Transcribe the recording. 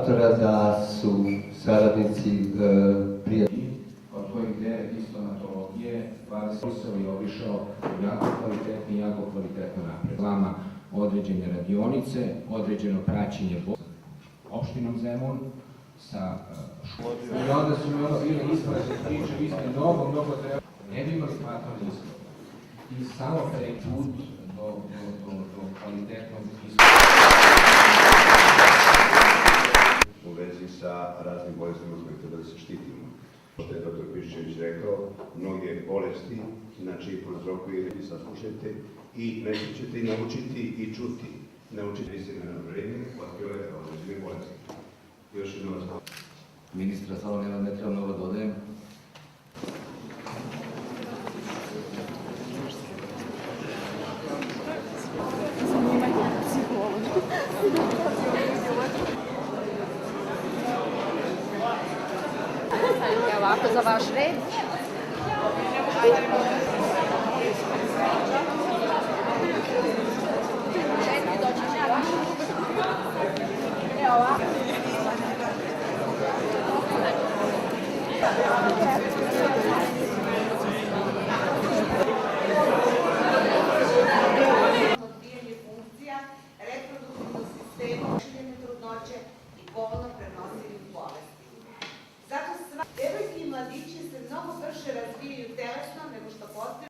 inkubatora, da su saradnici prijatelji. Od kojih iz stomatologije 20 je obišao jako kvalitetno napred. Vama određene radionice, određeno praćenje opštinom Zemun sa školom. I onda su mi bile ispravne priče, vi ste mnogo treba. Ne bi imali smatrali ispravno. I samo taj put do kvalitetnog ispravnog. U vezi sa raznim bolestima koje treba da se štitimo. Što je dr. Piščević rekao, mnoge bolesti, znači prouzrokuje i saslušajte i nešto ćete i naučiti i čuti. Naučiti se na vreme, otkrile određene bolesti. Još jedna vas. Ministra Salomina ne treba mnogo dodajem. Ovako za vaš red. Odbijanje funkcija, reproduktivnog sistema, širenje trudnoće i polno prenosivih bolesti. Zato devojke i mladići se mnogo brže razvijaju telesno nego što postoje